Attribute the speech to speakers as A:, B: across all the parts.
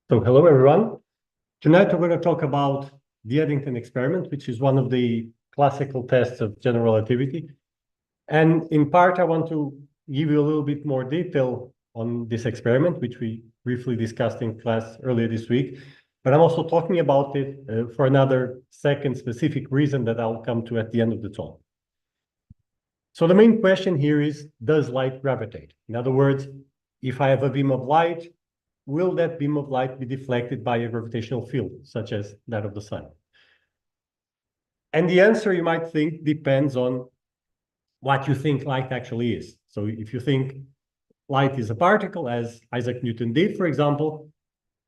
A: So hello, everyone. Tonight, we're going to talk about the Eddington experiment, which is one of the classical tests of general relativity. And in part, I want to give you a little bit more detail on this experiment, which we briefly discussed in class earlier this week. But I'm also talking about it for another second specific reason that I'll come to at the end of the talk. So the main question here is, does light gravitate? In other words, if I have a beam of light, will that beam of light be deflected by a gravitational field, such as that of the sun? And the answer, you might think, depends on what you think light actually is. So if you think light is a particle, as Isaac Newton did, for example,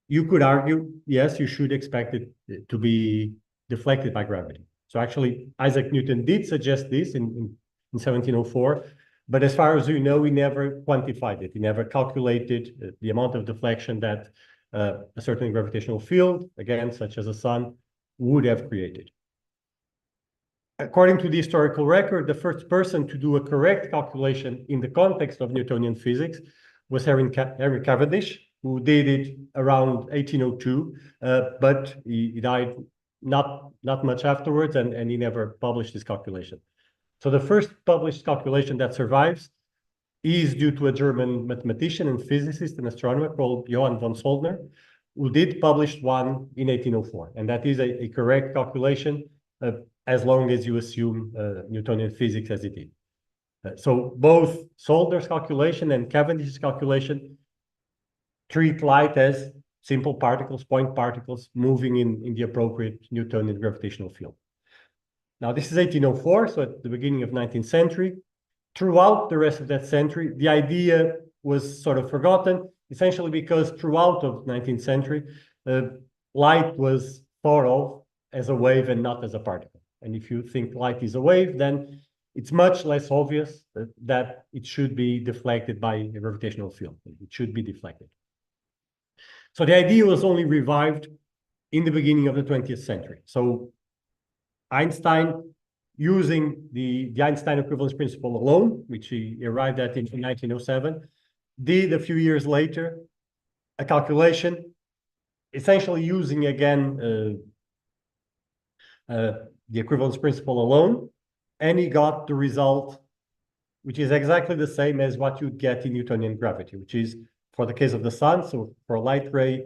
A: you could argue, yes, you should expect it to be deflected by gravity. So actually, Isaac Newton did suggest this in 1704, but as far as we know, he never quantified it. He never calculated the amount of deflection that a certain gravitational field, again, such as the sun, would have created. According to the historical record, the first person to do a correct calculation in the context of Newtonian physics was Henry Cavendish, who did it around 1802, but he died not much afterwards, and he never published his calculation. So the first published calculation that survives is due to a German mathematician and physicist and astronomer called Johann von Soldner, who did publish one in 1804. And that is a correct calculation as long as you assume Newtonian physics as it is. So both Soldner's calculation and Cavendish's calculation treat light as simple particles, point particles, moving in the appropriate Newtonian gravitational field. Now, this is 1804, so at the beginning of 19th century. Throughout the rest of that century, the idea was sort of forgotten, essentially because throughout of 19th century, light was thought of as a wave and not as a particle. And if you think light is a wave, then it's much less obvious that it should be deflected by a gravitational field. It should be deflected. So the idea was only revived in the beginning of the 20th century. So Einstein, using the Einstein equivalence principle alone, which he arrived at in 1907, did a few years later a calculation, essentially using again the equivalence principle alone, and he got the result, which is exactly the same as what you'd get in Newtonian gravity, which is for the case of the sun, so for a light ray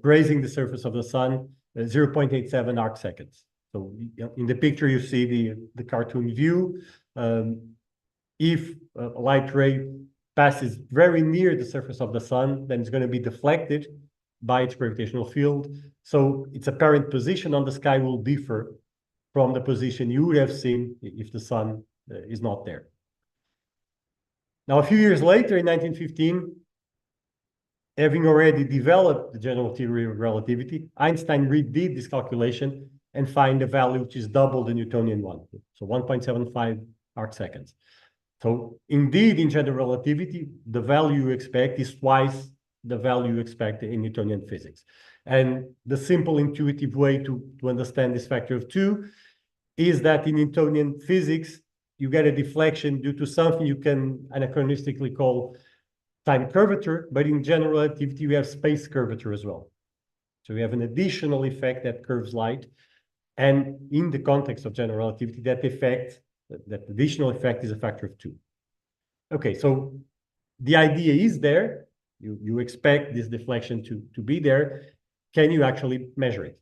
A: grazing the surface of the sun, 0.87 arc seconds. So in the picture, you see the cartoon view. If a light ray passes very near the surface of the sun, then it's going to be deflected by its gravitational field. So its apparent position on the sky will differ from the position you would have seen if the sun is not there. Now, a few years later, in 1915, having already developed the general theory of relativity, Einstein redid this calculation and find a value which is double the Newtonian one, so 1.75 arc seconds. So indeed, in general relativity, the value you expect is twice the value you expect in Newtonian physics. And the simple intuitive way to understand this factor of 2 is that in Newtonian physics, you get a deflection due to something you can anachronistically call time curvature, but in general relativity, we have space curvature as well. So we have an additional effect that curves light. And in the context of general relativity, that additional effect is a factor of 2. Okay, so the idea is there. You expect this deflection to be there. Can you actually measure it?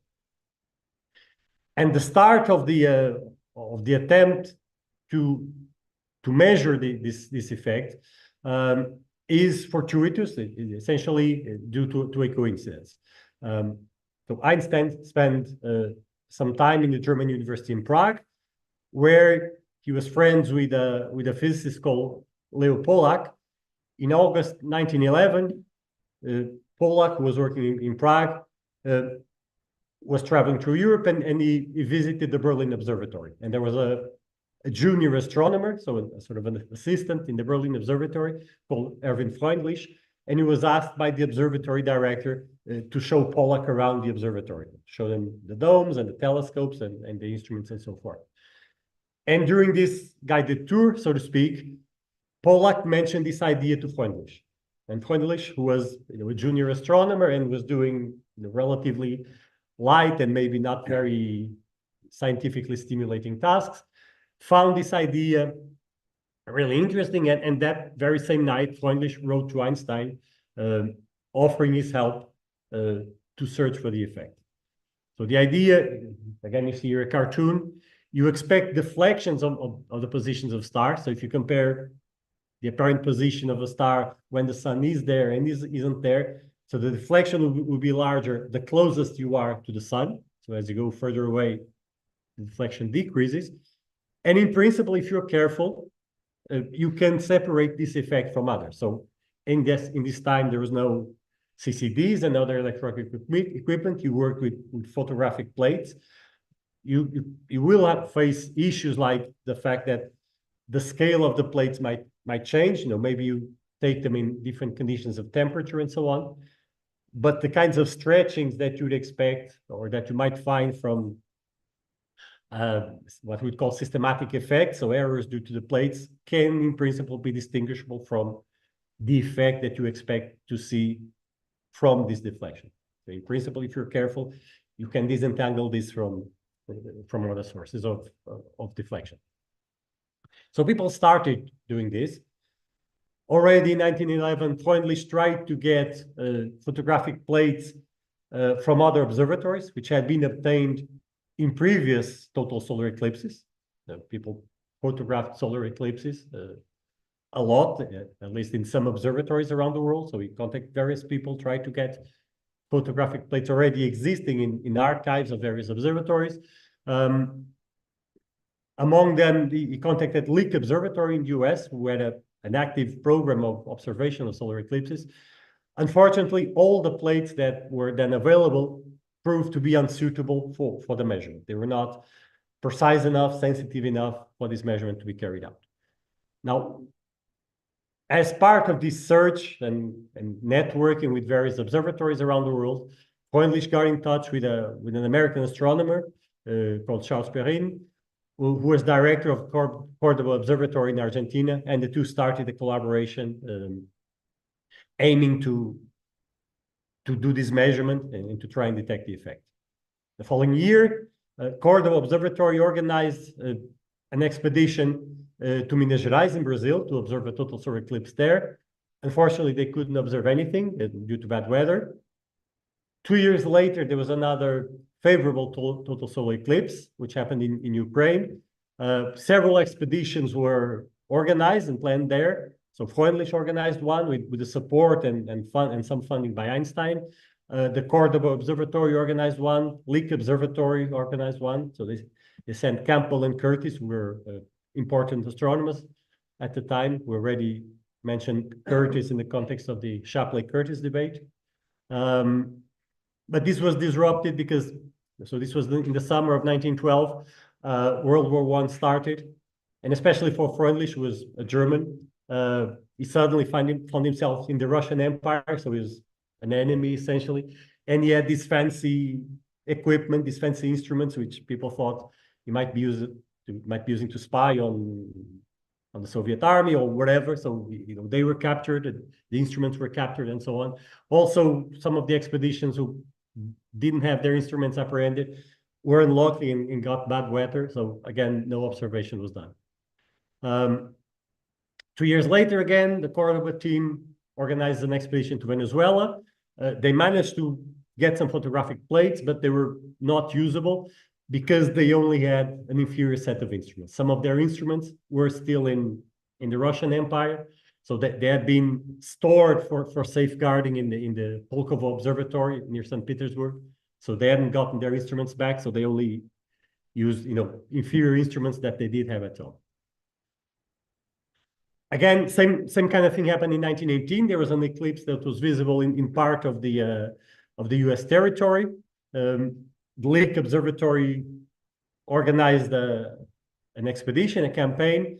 A: And the start of the attempt to measure this effect is fortuitous, essentially due to a coincidence. So Einstein spent some time in the German university in Prague, where he was friends with a physicist called Leo Pollack. In August 1911, Pollack, who was working in Prague, was traveling through Europe, and he visited the Berlin Observatory. And there was a junior astronomer, so a sort of an assistant in the Berlin Observatory called Erwin Freundlich, and he was asked by the observatory director to show Pollack around the observatory, show them the domes and the telescopes and the instruments and so forth. And during this guided tour, so to speak, Pollack mentioned this idea to Freundlich. and Freundlich, who was a junior astronomer and was doing relatively light and maybe not very scientifically stimulating tasks, found this idea really interesting. And that very same night, Freundlich wrote to Einstein, offering his help to search for the effect. So the idea, again, you see here a cartoon, you expect deflections of the positions of stars. So if you compare the apparent position of a star when the sun is there and isn't there, so the deflection will be larger the closest you are to the sun. So as you go further away, the deflection decreases. And in principle, if you're careful, you can separate this effect from others. So in this time, there was no CCDs and other electronic equipment. You work with photographic plates. You will face issues like the fact that the scale of the plates might change. Maybe you take them in different conditions of temperature and so on. But the kinds of stretchings that you'd expect or that you might find from what we'd call systematic effects, so errors due to the plates, can in principle be distinguishable from the effect that you expect to see from this deflection. So in principle, if you're careful, you can disentangle this from other sources of deflection. So people started doing this. Already in 1911, Freundlich tried to get photographic plates from other observatories, which had been obtained in previous total solar eclipses. People photographed solar eclipses a lot, at least in some observatories around the world. So we contacted various people, tried to get photographic plates already existing in archives of various observatories. Among them, he contacted Lick Observatory in the US, who had an active program of observation of solar eclipses. Unfortunately, all the plates that were then available proved to be unsuitable for the measurement. They were not precise enough, sensitive enough for this measurement to be carried out. Now, as part of this search and networking with various observatories around the world, Freundlich got in touch with an American astronomer called Charles Perrin, who was director of Cordoba Observatory in Argentina, and the two started a collaboration aiming to do this measurement and to try and detect the effect. The following year, Cordoba Observatory organized an expedition to Minas Gerais in Brazil to observe a total solar eclipse there. Unfortunately, they couldn't observe anything due to bad weather. 2 years later, there was another favorable total solar eclipse, which happened in Ukraine. Several expeditions were organized and planned there. So Freundlich organized one with the support and some funding by Einstein. The Cordoba Observatory organized one. Lick Observatory organized one. So they sent Campbell and Curtis, who were important astronomers at the we already mentioned Curtis in the context of the Shapley-Curtis debate. But this was disrupted because, so this was in the summer of 1912, World War I started, and especially for Freundlich, who was a German, he suddenly found himself in the Russian Empire, so he was an enemy essentially, and he had this fancy equipment, these fancy instruments, which people thought he might be using to spy on the Soviet army or whatever. So they were captured, the instruments were captured, and so on. Also, some of the expeditions who didn't have their instruments apprehended were unlucky and got bad weather. So again, no observation was done. 2 years later, again, the Cordoba team organized an expedition to Venezuela. They managed to get some photographic plates, but they were not usable because they only had an inferior set of instruments. Some of their instruments were still in the Russian Empire, so that they had been stored for safeguarding in the Pulkovo Observatory near St. Petersburg. So they hadn't gotten their instruments back, so they only used inferior instruments that they did have at home. Again, same kind of thing happened in 1918. There was an eclipse that was visible in part of the U.S. territory. The Lick Observatory organized an expedition, a campaign.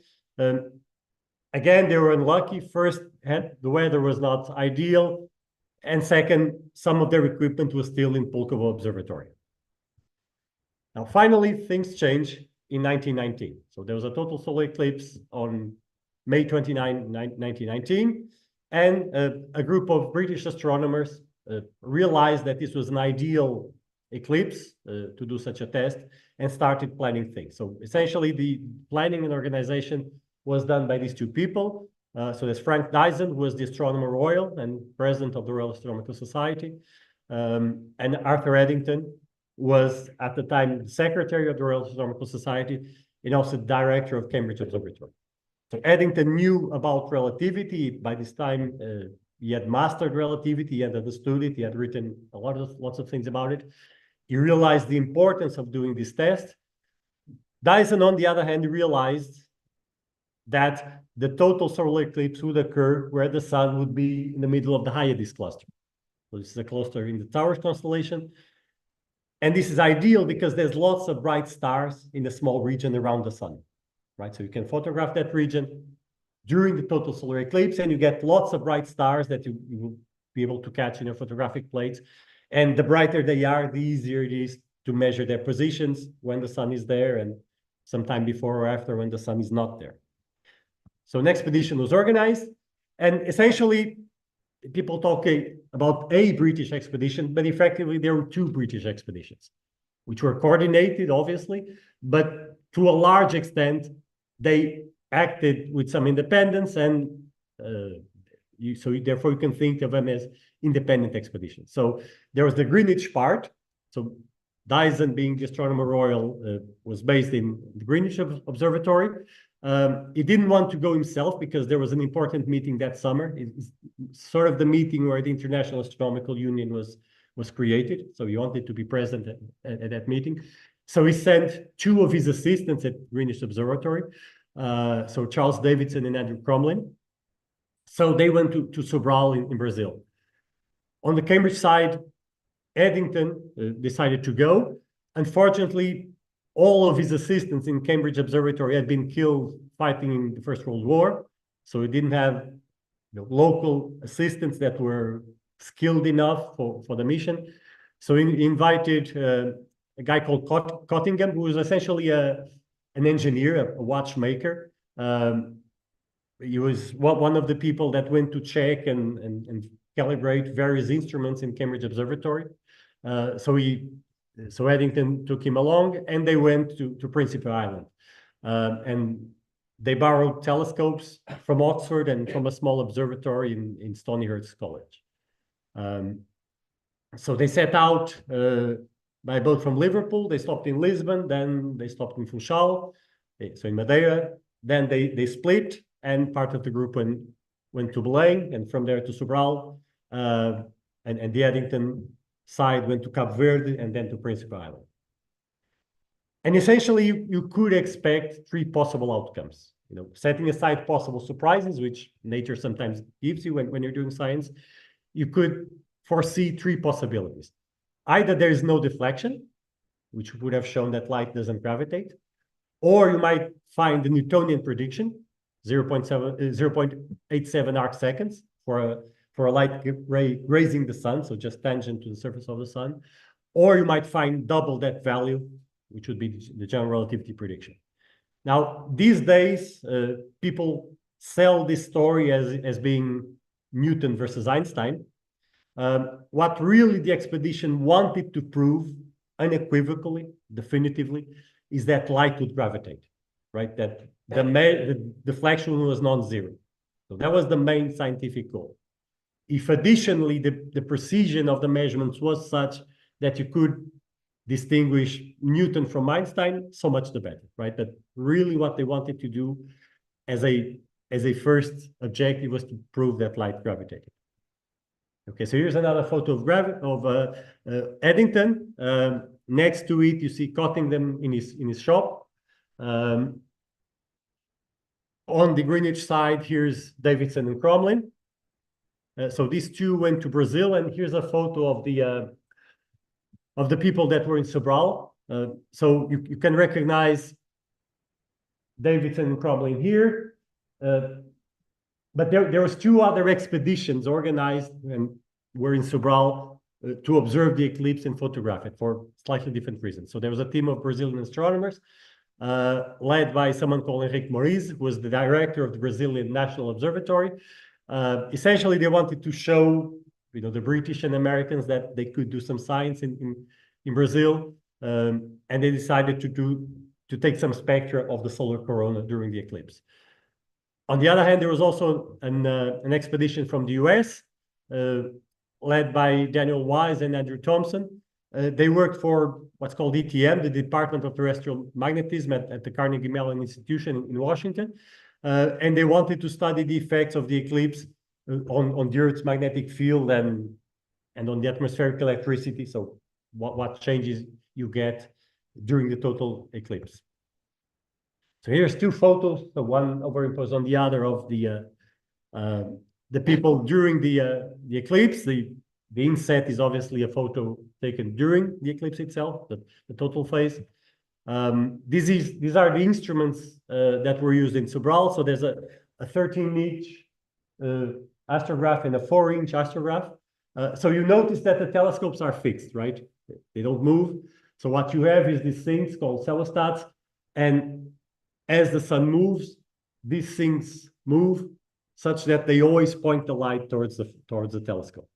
A: Again, they were unlucky. First, the weather was not ideal, and second, some of their equipment was still in Pulkovo Observatory. Now, finally, things changed in 1919. So there was a total solar eclipse on May 29, 1919. And a group of British astronomers realized that this was an ideal eclipse to do such a test and started planning things. So essentially, the planning and organization was done by these two people. So there's Frank Dyson, who was the Astronomer Royal and president of the Royal Astronomical Society, and Arthur Eddington was at the time secretary of the Royal Astronomical Society and also director of Cambridge Observatory. So Eddington knew about relativity. By this time, he had mastered relativity, he had understood it, he had written lots of things about it. He realized the importance of doing this test. Dyson, on the other hand, realized that the total solar eclipse would occur where the sun would be in the middle of the Hyades cluster. So this is a cluster in the Taurus constellation. And this is ideal because there's lots of bright stars in a small region around the sun, right? So you can photograph that region during the total solar eclipse, and you get lots of bright stars that you will be able to catch in your photographic plates. And the brighter they are, the easier it is to measure their positions when the sun is there and sometime before or after when the sun is not there. So an expedition was organized, and essentially people talk about a British expedition, but effectively there were two British expeditions, which were coordinated, obviously, but to a large extent, they acted with some independence, and so therefore you can think of them as independent expeditions. So there was the Greenwich part. So Dyson, being the Astronomer Royal, was based in the Greenwich Observatory. He didn't want to go himself because there was an important meeting that summer. It's sort of the meeting where the International Astronomical Union was created. So he wanted to be present at that meeting. So he sent two of his assistants at Greenwich Observatory, so Charles Davidson and Andrew Cromlin. So they went to Sobral in Brazil. On the Cambridge side, Eddington decided to go. Unfortunately, all of his assistants in Cambridge Observatory had been killed fighting in the First World War. So he didn't have local assistants that were skilled enough for the mission. So he invited a guy called Cottingham, who was essentially an engineer, a watchmaker. He was one of the people that went to check and calibrate various instruments in Cambridge Observatory. So Eddington took him along, and they went to Principe Island. And they borrowed telescopes from Oxford and from a small observatory in Stonyhurst College. So they set out by boat from Liverpool. They stopped in Lisbon, then they stopped in Funchal, so in Madeira. Then they split, and part of the group went to Belém, and from there to Sobral, and the Eddington side went to Cape Verde and then to Principe Island. And essentially, you could expect three possible outcomes. Setting aside possible surprises, which nature sometimes gives you when you're doing science, you could foresee three possibilities. Either there is no deflection, which would have shown that light doesn't gravitate, or you might find the Newtonian prediction, 0.87 arc seconds for a light ray grazing the sun, so just tangent to the surface of the sun, or you might find double that value, which would be the general relativity prediction. Now, these days, people sell this story as being Newton versus Einstein. What really the expedition wanted to prove unequivocally, definitively, is that light would gravitate, right? That the deflection was non-zero. So that was the main scientific goal. If additionally the precision of the measurements was such that you could distinguish Newton from Einstein, so much the better, right? That really what they wanted to do as a first objective was to prove that light gravitated. Okay, so here's another photo of Eddington. Next to it, you see Cottingham in his shop. On the Greenwich side, here's Davidson and Cromlin. So these two went to Brazil, and here's a photo of the people that were in Sobral. So you can recognize Davidson and Cromlin here. But there was two other expeditions organized and were in Sobral to observe the eclipse and photograph it for slightly different reasons. So there was a team of Brazilian astronomers led by someone called Henrique Moriz, who was the director of the Brazilian National Observatory. Essentially, they wanted to show, the British and Americans that they could do some science in Brazil, and they decided to take some spectra of the solar corona during the eclipse. On the other hand, there was also an expedition from the US, led by Daniel Wise and Andrew Thompson. They worked for what's called DTM, the Department of Terrestrial Magnetism at the Carnegie Mellon Institution in Washington. And they wanted to study the effects of the eclipse on the Earth's magnetic field and on the atmospheric electricity. So what changes you get during the total eclipse. So here's two photos, the one overimposed on the other of the people during the eclipse. The inset is obviously a photo taken during the eclipse itself, the total phase. These are the instruments that were used in Sobral. So there's a 13-inch astrograph and a 4-inch astrograph. So you notice that the telescopes are fixed, right? They don't move. So what you have is these things called celestats, and as the sun moves, these things move such that they always point the light towards the telescope.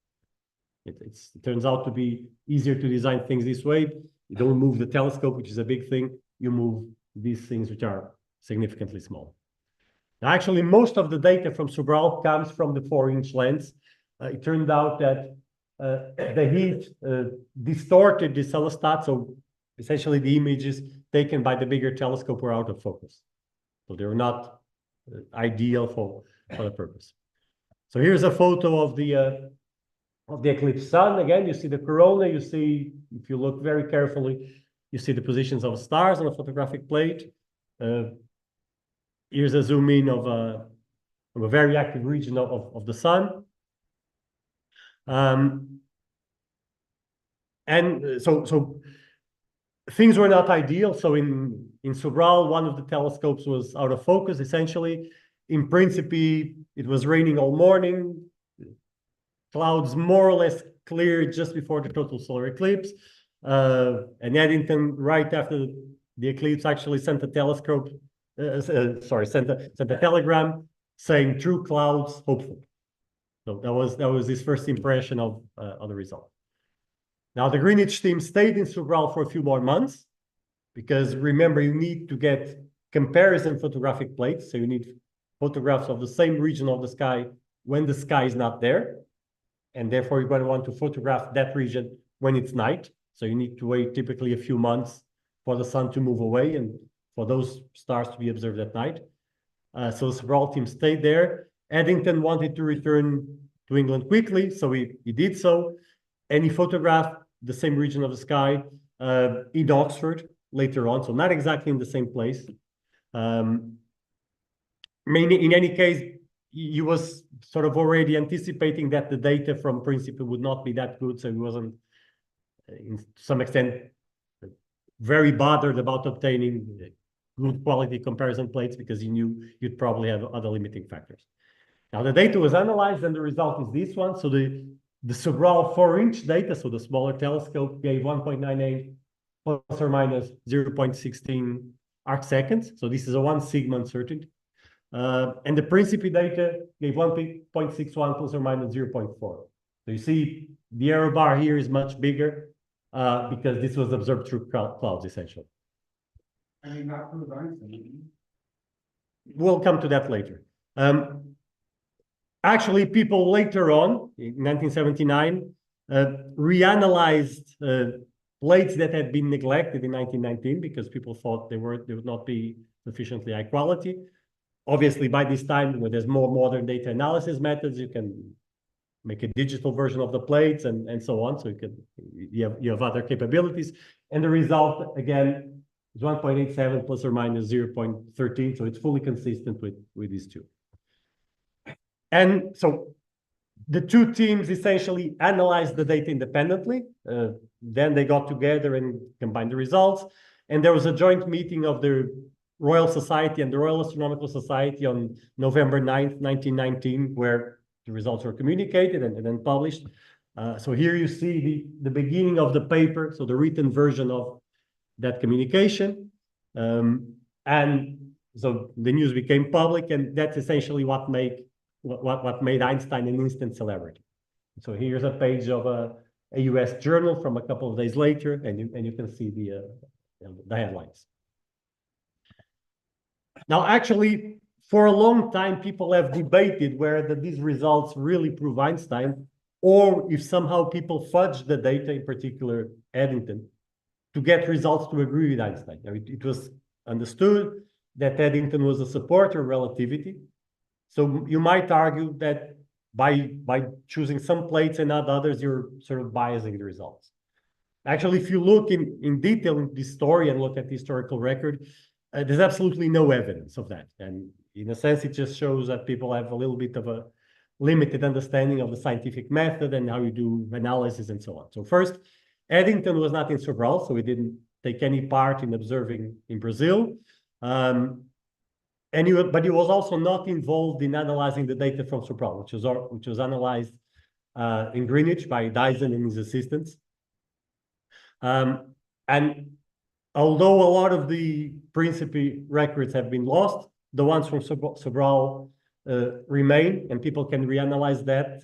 A: It turns out to be easier to design things this way. You don't move the telescope, which is a big thing. You move these things, which are significantly small. Now, actually, most of the data from Sobral comes from the 4-inch lens. It turned out that the heat distorted the celestat, so essentially the images taken by the bigger telescope were out of focus. So they were not ideal for the purpose. So here's a photo of the eclipsed sun. Again, you see the corona. You see, if you look very carefully, you see the positions of stars on a photographic plate. Here's a zoom in of a very active region of the sun. And so things were not ideal. So in Sobral, one of the telescopes was out of focus, essentially. In principle, it was raining all morning. Clouds more or less cleared just before the total solar eclipse. And Eddington, right after the eclipse, actually sent a telescope, sent a telegram saying "Through clouds, hopeful." So that was his first impression of the result. Now the Greenwich team stayed in Sobral for a few more months, because remember, you need to get comparison photographic plates. So you need photographs of the same region of the sky when the sky is not there. And therefore, you're going to want to photograph that region when it's night. So you need to wait typically a few months for the sun to move away and for those stars to be observed at night. So the Sobral team stayed there. Eddington wanted to return to England quickly, so he did so. And he photographed the same region of the sky in Oxford later on, so not exactly in the same place. In any case, he was sort of already anticipating that the data from Principle would not be that good, so he wasn't, to some extent, very bothered about obtaining good quality comparison plates, because he knew you'd probably have other limiting factors. Now, the data was analyzed, and the result is this one. So the Sobral 4-inch data, so the smaller telescope, gave 1.98 plus or minus 0.16 arc seconds. So this is a 1 sigma uncertainty. And the Principe data gave 1.61 plus or minus 0.4. So you see the error bar here is much bigger because this was observed through clouds, essentially.
B: And not through Einstein.
A: We'll come to that later. Actually, people later on, in 1979, reanalyzed plates that had been neglected in 1919 because people thought they would not be sufficiently high quality. Obviously, by this time, there's more modern data analysis methods. You can make a digital version of the plates and so on. So you have other capabilities. And the result, again, is 1.87 plus or minus 0.13. So it's fully consistent with these two. And so the two teams essentially analyzed the data independently. Then they got together and combined the results. And there was a joint meeting of the Royal Society and the Royal Astronomical Society on November 9th, 1919, where the results were communicated and then published. So here you see the beginning of the paper, so the written version of that communication. And so the news became public, and that's essentially what made what made Einstein an instant celebrity. So here's a page of a US journal from a couple of days later, and you can see the headlines. Now, actually, for a long time, people have debated whether these results really prove Einstein, or if somehow people fudged the data, in particular Eddington, to get results to agree with Einstein. Now, it was understood that Eddington was a supporter of relativity. So you might argue that by choosing some plates and not others, you're sort of biasing the results. Actually, if you look in detail in this story and look at the historical record, there's absolutely no evidence of that. And in a sense, it just shows that people have a little bit of a limited understanding of the scientific method and how you do analysis and so on. So first, Eddington was not in Sobral, so he didn't take any part in observing in Brazil. But he was also not involved in analyzing the data from Sobral, which was analyzed in Greenwich by Dyson and his assistants. And although a lot of the Principe records have been lost, the ones from Sobral remain, and people can reanalyze that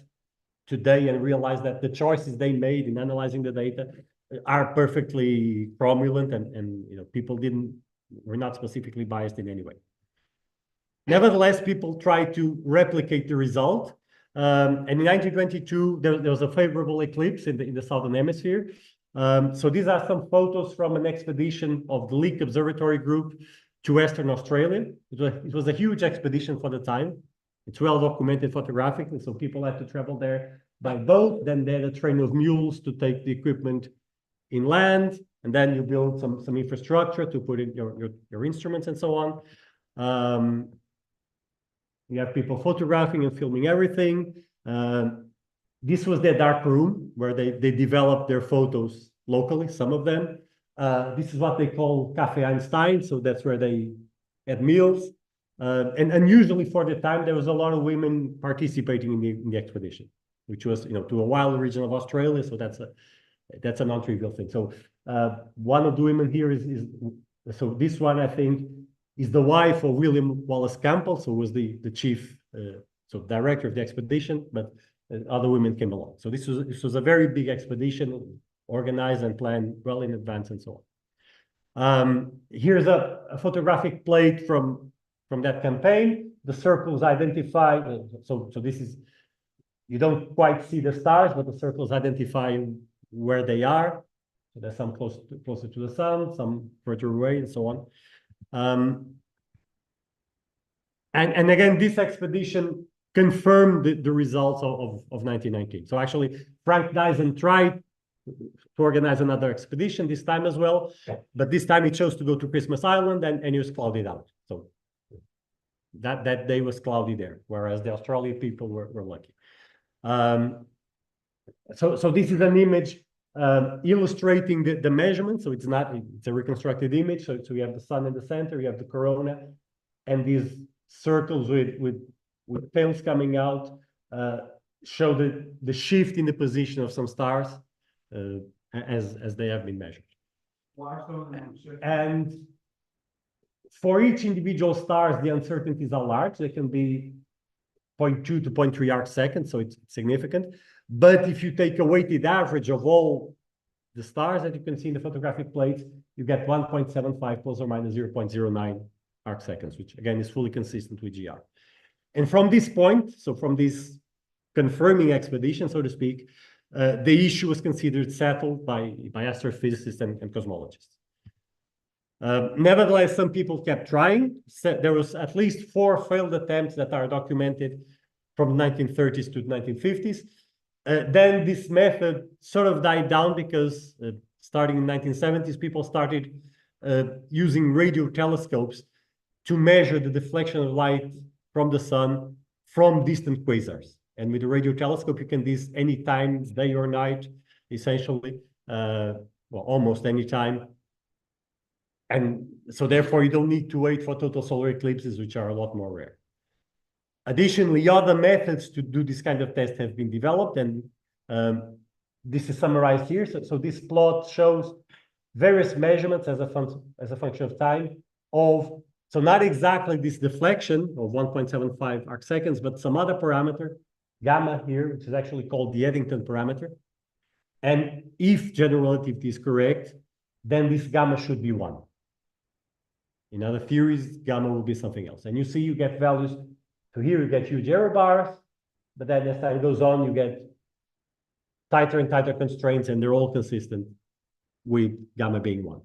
A: today and realize that the choices they made in analyzing the data are perfectly cromulent, and people were not specifically biased in any way. Nevertheless, people tried to replicate the result. And in 1922, there was a favorable eclipse in the southern hemisphere. So these are some photos from an expedition of the Leak Observatory Group to Western Australia. It was a huge expedition for the time. It's well documented photographically, so people had to travel there by boat. Then they had a train of mules to take the equipment inland, and then you build some infrastructure to put in your instruments and so on. You have people photographing and filming everything. This was their dark room where they developed their photos locally, some of them. This is what they call Café Einstein, so that's where they had meals. And unusually for the time, there was a lot of women participating in the expedition, which was to a wild region of Australia, so that's a non-trivial thing. So one of the women here so this one, I think, is the wife of William Wallace Campbell, so was the chief, director of the expedition, but other women came along. So this was a very big expedition, organized and planned well in advance and so on. Here's a photographic plate from that campaign. The circles identify, so this is, you don't quite see the stars, but the circles identify where they are. So there's some closer to the sun, some further away, and so on. And again, this expedition confirmed the results of 1919. So actually, Frank Dyson tried to organize another expedition this time as well, but this time he chose to go to Christmas Island, and he was clouded out. So that day was cloudy there, whereas the Australian people were lucky. So this is an image illustrating the measurement. So it's a reconstructed image. So you have the sun in the center, you have the corona, and these circles with tails coming out show the shift in the position of some stars as they have been measured. And for each individual stars, the uncertainties are large. They can be 0.2 to 0.3 arc seconds, so it's significant. But if you take a weighted average of all the stars that you can see in the photographic plates, you get 1.75 plus or minus 0.09 arc seconds, which again is fully consistent with GR. And from this point, so from this confirming expedition, so to speak, the issue was considered settled by astrophysicists and cosmologists. Nevertheless, some people kept trying. There was at least 4 failed attempts that are documented from the 1930s to the 1950s. Then this method sort of died down because starting in the 1970s, people started using radio telescopes to measure the deflection of light from the sun from distant quasars. And with the radio telescope, you can do this anytime, day or night, essentially, well, almost any time. And so therefore, you don't need to wait for total solar eclipses, which are a lot more rare. Additionally, other methods to do this kind of test have been developed, and this is summarized here. So this plot shows various measurements as a function of time of So not exactly this deflection of 1.75 arc seconds, but some other parameter, gamma here, which is actually called the Eddington parameter. And if general relativity is correct, then this gamma should be 1. In other theories, gamma will be something else. And you see you get values. So here you get huge error bars, but then as time goes on, you get tighter and tighter constraints, and they're all consistent with gamma being 1.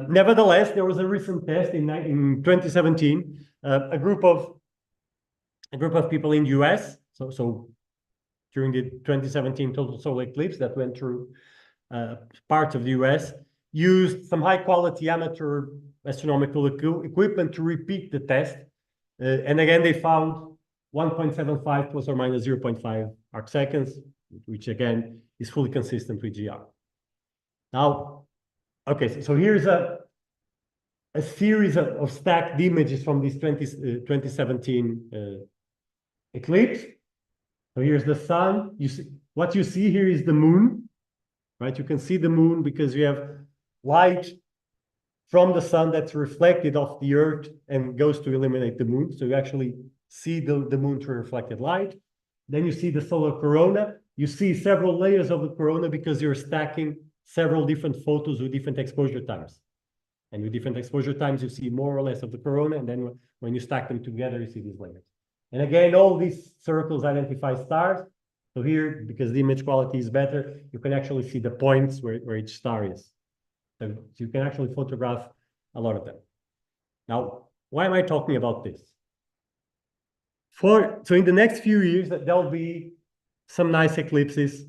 A: Nevertheless, there was a recent test in 2017. A group of people in the US. So during the 2017 total solar eclipse that went through parts of the US, used some high-quality amateur astronomical equipment to repeat the test. And again, they found 1.75 plus or minus 0.5 arc seconds, which again is fully consistent with GR. Now, okay, so here's a series of stacked images from this 2017 eclipse. So here's the sun. You see, what you see here is the moon, right? You can see the moon because you have light from the sun that's reflected off the earth and goes to illuminate the moon. So you actually see the moon through reflected light. Then you see the solar corona. You see several layers of the corona because you're stacking several different photos with different exposure times. And with different exposure times, you see more or less of the corona. And then when you stack them together, you see these layers. And again, all these circles identify stars. So here, because the image quality is better, you can actually see the points where each star is. So you can actually photograph a lot of them. Now, why am I talking about this? So in the next few years, there'll be some nice eclipses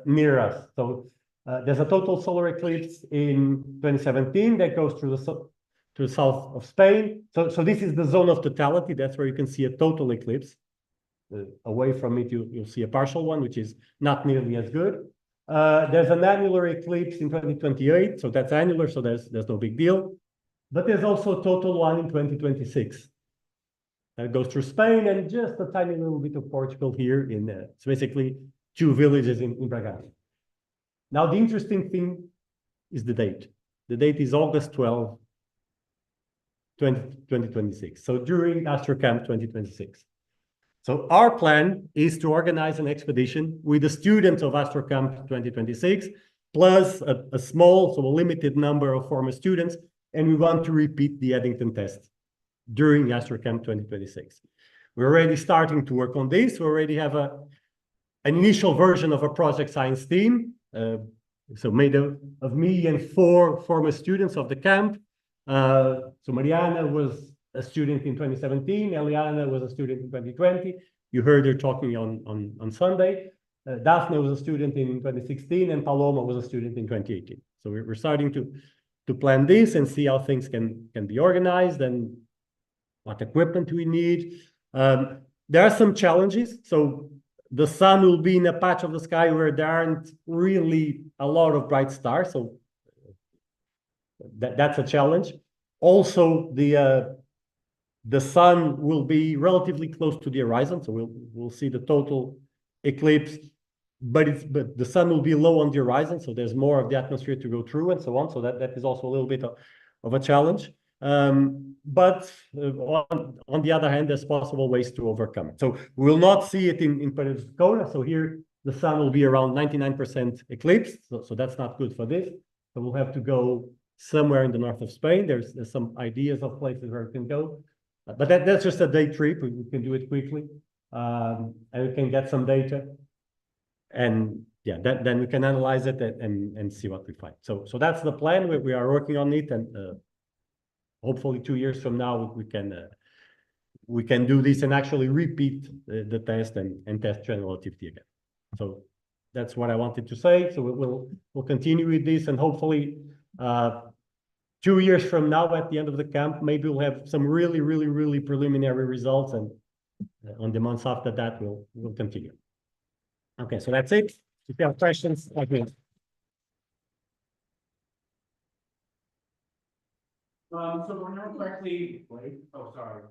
A: near us. So there's a total solar eclipse in 2017 that goes through the south of Spain. So this is the zone of totality. That's where you can see a total eclipse. Away from it, you'll see a partial one, which is not nearly as good. There's an annular eclipse in 2028, so that's annular, so there's no big deal. But there's also a total one in 2026. That goes through Spain and just a tiny little bit of Portugal here. It's basically 2 villages in Bragança. Now, the interesting thing is the date. The date is August 12, 2026. So during AstroCamp 2026. So our plan is to organize an expedition with the students of AstroCamp 2026, plus a small, so a limited number of former students, and we want to repeat the Eddington test during AstroCamp 2026. We're already starting to work on this. We already have an initial version of a project science team, so made of me and 4 former students of the camp. So Mariana was a student in 2017. Eliana was a student in 2020. You heard her talking on Sunday. Daphne was a student in 2016, and Paloma was a student in 2018. So we're starting to plan this and see how things can be organized and what equipment we need. There are some challenges. So the sun will be in a patch of the sky where there aren't really a lot of bright stars. So that's a challenge. Also, the sun will be relatively close to the horizon, so we'll see the total eclipse, but the sun will be low on the horizon, so there's more of the atmosphere to go through and so on. So that is also a little bit of a challenge. But on the other hand, there's possible ways to overcome it. So we will not see it in Pensacola. So here the sun will be around 99% eclipse, so that's not good for this. So we'll have to go somewhere in the north of Spain. There's some ideas of places where we can go. But that's just a day trip. We can do it quickly, and we can get some data, and yeah, then we can analyze it and see what we find. So that's the plan. We are working on it, and hopefully 2 years from now we can do this and actually repeat the test and test general relativity again. So that's what I wanted to say. So we'll continue with this, and hopefully 2 years from now, at the end of the camp, maybe we'll have some really preliminary results, and on the months after that, we'll continue. Okay, so that's it. If you have questions, let me know.
B: So we're not correctly, wait, oh, sorry.